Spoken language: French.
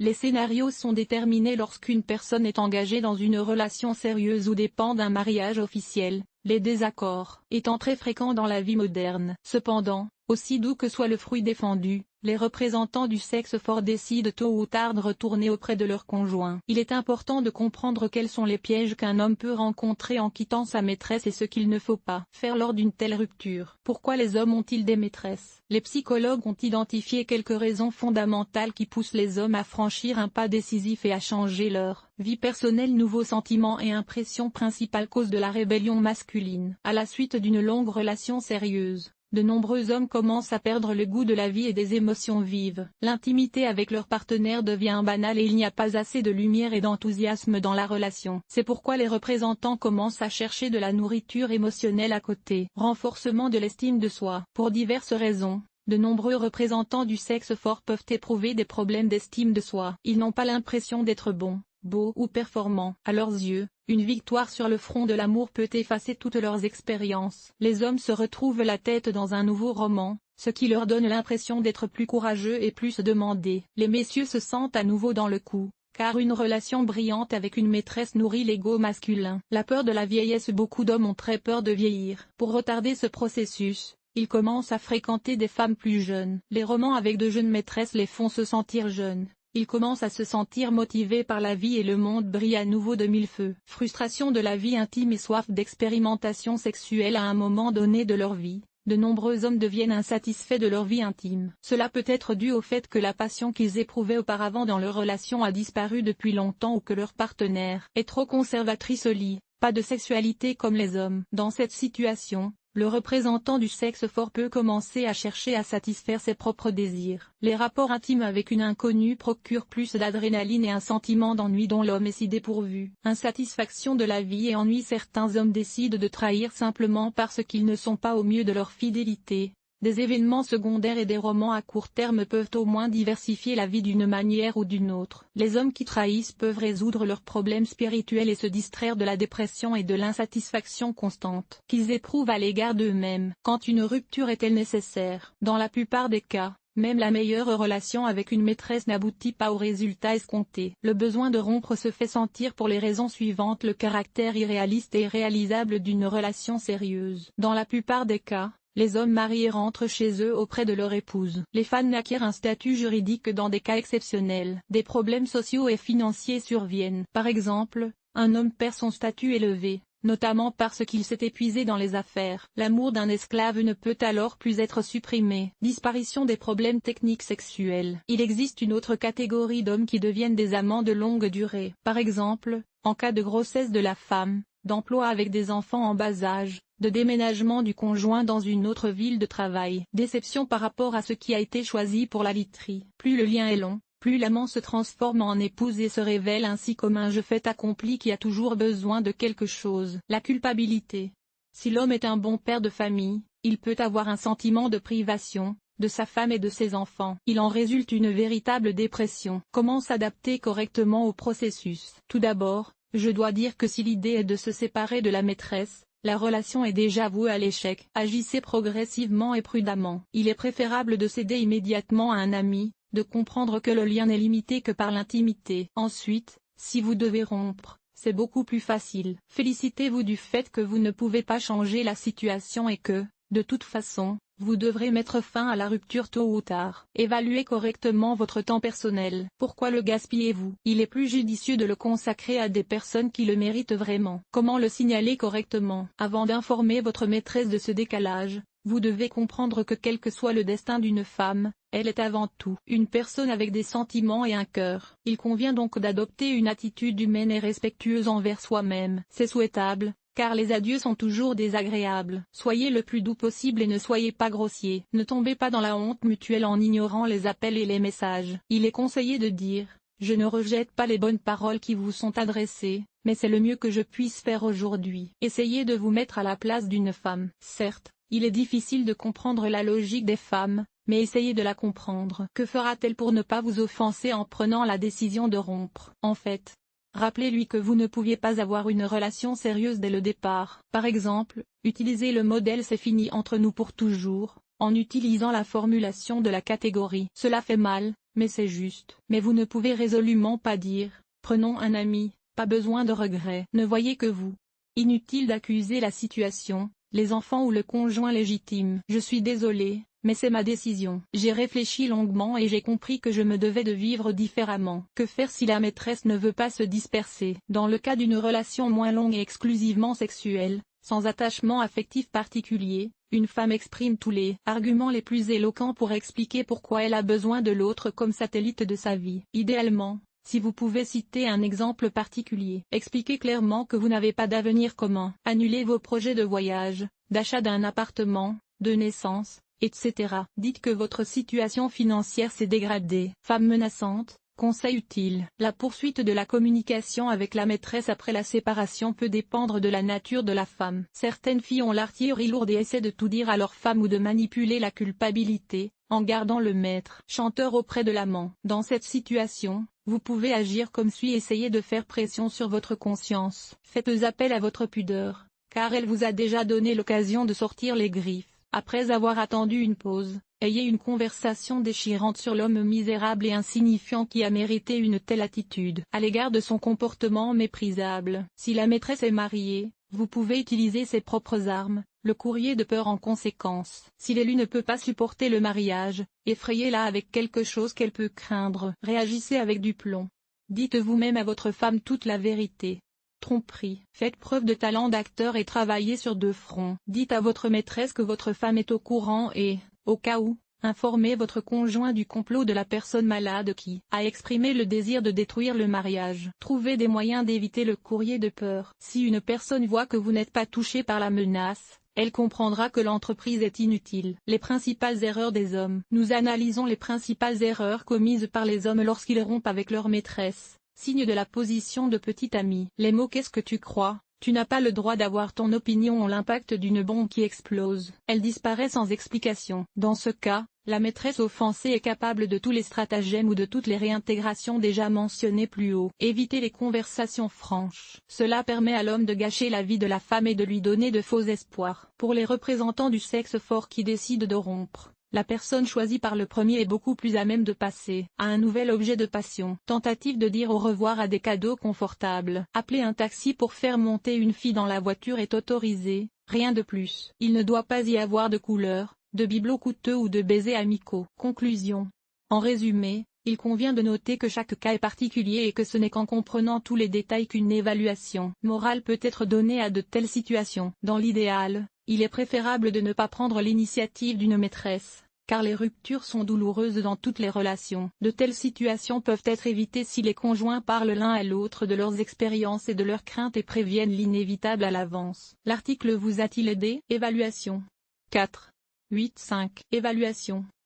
Les scénarios sont déterminés lorsqu'une personne est engagée dans une relation sérieuse ou dépend d'un mariage officiel, les désaccords étant très fréquents dans la vie moderne. Cependant, aussi doux que soit le fruit défendu, les représentants du sexe fort décident tôt ou tard de retourner auprès de leur conjoint. Il est important de comprendre quels sont les pièges qu'un homme peut rencontrer en quittant sa maîtresse et ce qu'il ne faut pas faire lors d'une telle rupture. Pourquoi les hommes ont-ils des maîtresses? Les psychologues ont identifié quelques raisons fondamentales qui poussent les hommes à franchir un pas décisif et à changer leur vie personnelle. Nouveaux sentiments et impressions. Principale cause de la rébellion masculine. À la suite d'une longue relation sérieuse, de nombreux hommes commencent à perdre le goût de la vie et des émotions vives. L'intimité avec leur partenaire devient banale et il n'y a pas assez de lumière et d'enthousiasme dans la relation. C'est pourquoi les représentants commencent à chercher de la nourriture émotionnelle à côté. Renforcement de l'estime de soi. Pour diverses raisons, de nombreux représentants du sexe fort peuvent éprouver des problèmes d'estime de soi. Ils n'ont pas l'impression d'être bons, beaux ou performants. À leurs yeux, une victoire sur le front de l'amour peut effacer toutes leurs expériences. Les hommes se retrouvent la tête dans un nouveau roman, ce qui leur donne l'impression d'être plus courageux et plus demandés. Les messieurs se sentent à nouveau dans le coup, car une relation brillante avec une maîtresse nourrit l'ego masculin. La peur de la vieillesse. Beaucoup d'hommes ont très peur de vieillir. Pour retarder ce processus, ils commencent à fréquenter des femmes plus jeunes. Les romans avec de jeunes maîtresses les font se sentir jeunes. Ils commencent à se sentir motivés par la vie et le monde brille à nouveau de mille feux. Frustration de la vie intime et soif d'expérimentation sexuelle. À un moment donné de leur vie, de nombreux hommes deviennent insatisfaits de leur vie intime. Cela peut être dû au fait que la passion qu'ils éprouvaient auparavant dans leur relation a disparu depuis longtemps ou que leur partenaire est trop conservatrice au lit. Pas de sexualité comme les hommes. Dans cette situation, le représentant du sexe fort peut commencer à chercher à satisfaire ses propres désirs. Les rapports intimes avec une inconnue procurent plus d'adrénaline et un sentiment d'ennui dont l'homme est si dépourvu. Insatisfaction de la vie et ennui. Certains hommes décident de trahir simplement parce qu'ils ne sont pas au mieux de leur fidélité. Des événements secondaires et des romans à court terme peuvent au moins diversifier la vie d'une manière ou d'une autre. Les hommes qui trahissent peuvent résoudre leurs problèmes spirituels et se distraire de la dépression et de l'insatisfaction constante qu'ils éprouvent à l'égard d'eux-mêmes. Quand une rupture est-elle nécessaire? Dans la plupart des cas, même la meilleure relation avec une maîtresse n'aboutit pas au résultat escompté. Le besoin de rompre se fait sentir pour les raisons suivantes. Le caractère irréaliste et irréalisable d'une relation sérieuse. Dans la plupart des cas, les hommes mariés rentrent chez eux auprès de leur épouse. Les femmes acquièrent un statut juridique que dans des cas exceptionnels. Des problèmes sociaux et financiers surviennent. Par exemple, un homme perd son statut élevé, notamment parce qu'il s'est épuisé dans les affaires. L'amour d'un esclave ne peut alors plus être supprimé. Disparition des problèmes techniques sexuels. Il existe une autre catégorie d'hommes qui deviennent des amants de longue durée. Par exemple, en cas de grossesse de la femme, d'emploi avec des enfants en bas âge, de déménagement du conjoint dans une autre ville de travail. Déception par rapport à ce qui a été choisi pour la literie. Plus le lien est long, plus l'amant se transforme en épouse et se révèle ainsi comme un jeu fait accompli qui a toujours besoin de quelque chose. La culpabilité. Si l'homme est un bon père de famille, il peut avoir un sentiment de privation de sa femme et de ses enfants. Il en résulte une véritable dépression. Comment s'adapter correctement au processus? Tout d'abord, je dois dire que si l'idée est de se séparer de la maîtresse, la relation est déjà vouée à l'échec. Agissez progressivement et prudemment. Il est préférable de céder immédiatement à un ami, de comprendre que le lien n'est limité que par l'intimité. Ensuite, si vous devez rompre, c'est beaucoup plus facile. Félicitez-vous du fait que vous ne pouvez pas changer la situation et que, de toute façon, vous devrez mettre fin à la rupture tôt ou tard. Évaluez correctement votre temps personnel. Pourquoi le gaspillez-vous? Il est plus judicieux de le consacrer à des personnes qui le méritent vraiment. Comment le signaler correctement? Avant d'informer votre maîtresse de ce décalage, vous devez comprendre que quel que soit le destin d'une femme, elle est avant tout une personne avec des sentiments et un cœur. Il convient donc d'adopter une attitude humaine et respectueuse envers soi-même. C'est souhaitable, car les adieux sont toujours désagréables. Soyez le plus doux possible et ne soyez pas grossier. Ne tombez pas dans la honte mutuelle en ignorant les appels et les messages. Il est conseillé de dire « Je ne rejette pas les bonnes paroles qui vous sont adressées, mais c'est le mieux que je puisse faire aujourd'hui. » Essayez de vous mettre à la place d'une femme. Certes, il est difficile de comprendre la logique des femmes, mais essayez de la comprendre. Que fera-t-elle pour ne pas vous offenser en prenant la décision de rompre? En fait, rappelez-lui que vous ne pouviez pas avoir une relation sérieuse dès le départ. Par exemple, utilisez le modèle « c'est fini entre nous pour toujours », en utilisant la formulation de la catégorie « cela fait mal, mais c'est juste. Mais vous ne pouvez résolument pas dire, prenons un ami, pas besoin de regrets. Ne voyez que vous. Inutile d'accuser la situation, les enfants ou le conjoint légitime. Je suis désolé, mais c'est ma décision. J'ai réfléchi longuement et j'ai compris que je me devais de vivre différemment. Que faire si la maîtresse ne veut pas se disperser? Dans le cas d'une relation moins longue et exclusivement sexuelle, sans attachement affectif particulier, une femme exprime tous les arguments les plus éloquents pour expliquer pourquoi elle a besoin de l'autre comme satellite de sa vie. Idéalement, si vous pouvez citer un exemple particulier, expliquez clairement que vous n'avez pas d'avenir commun, annulez vos projets de voyage, d'achat d'un appartement, de naissance, etc. Dites que votre situation financière s'est dégradée. Femme menaçante, conseil utile. La poursuite de la communication avec la maîtresse après la séparation peut dépendre de la nature de la femme. Certaines filles ont l'artillerie lourde et essaient de tout dire à leur femme ou de manipuler la culpabilité, en gardant le maître chanteur auprès de l'amant. Dans cette situation, vous pouvez agir comme suit: essayer de faire pression sur votre conscience. Faites appel à votre pudeur, car elle vous a déjà donné l'occasion de sortir les griffes. Après avoir attendu une pause, ayez une conversation déchirante sur l'homme misérable et insignifiant qui a mérité une telle attitude à l'égard de son comportement méprisable. Si la maîtresse est mariée, vous pouvez utiliser ses propres armes, le courrier de peur en conséquence. Si l'élu ne peut pas supporter le mariage, effrayez-la avec quelque chose qu'elle peut craindre. Réagissez avec du plomb. Dites vous-même à votre femme toute la vérité. Tromperie. Faites preuve de talent d'acteur et travaillez sur deux fronts. Dites à votre maîtresse que votre femme est au courant et, au cas où, informez votre conjoint du complot de la personne malade qui a exprimé le désir de détruire le mariage. Trouvez des moyens d'éviter le courrier de peur. Si une personne voit que vous n'êtes pas touché par la menace, elle comprendra que l'entreprise est inutile. Les principales erreurs des hommes. Nous analysons les principales erreurs commises par les hommes lorsqu'ils rompent avec leur maîtresse. Signe de la position de petit ami. Les mots qu'est-ce que tu crois? Tu n'as pas le droit d'avoir ton opinion ont l'impact d'une bombe qui explose. Elle disparaît sans explication. Dans ce cas, la maîtresse offensée est capable de tous les stratagèmes ou de toutes les réintégrations déjà mentionnées plus haut. Évitez les conversations franches. Cela permet à l'homme de gâcher la vie de la femme et de lui donner de faux espoirs. Pour les représentants du sexe fort qui décident de rompre, la personne choisie par le premier est beaucoup plus à même de passer à un nouvel objet de passion. Tentative de dire au revoir à des cadeaux confortables. Appeler un taxi pour faire monter une fille dans la voiture est autorisé, rien de plus. Il ne doit pas y avoir de couleurs, de bibelots coûteux ou de baisers amicaux. Conclusion. En résumé, il convient de noter que chaque cas est particulier et que ce n'est qu'en comprenant tous les détails qu'une évaluation morale peut être donnée à de telles situations. Dans l'idéal, il est préférable de ne pas prendre l'initiative d'une maîtresse, car les ruptures sont douloureuses dans toutes les relations. De telles situations peuvent être évitées si les conjoints parlent l'un à l'autre de leurs expériences et de leurs craintes et préviennent l'inévitable à l'avance. L'article vous a-t-il aidé? Évaluation 4. 8.5. Évaluation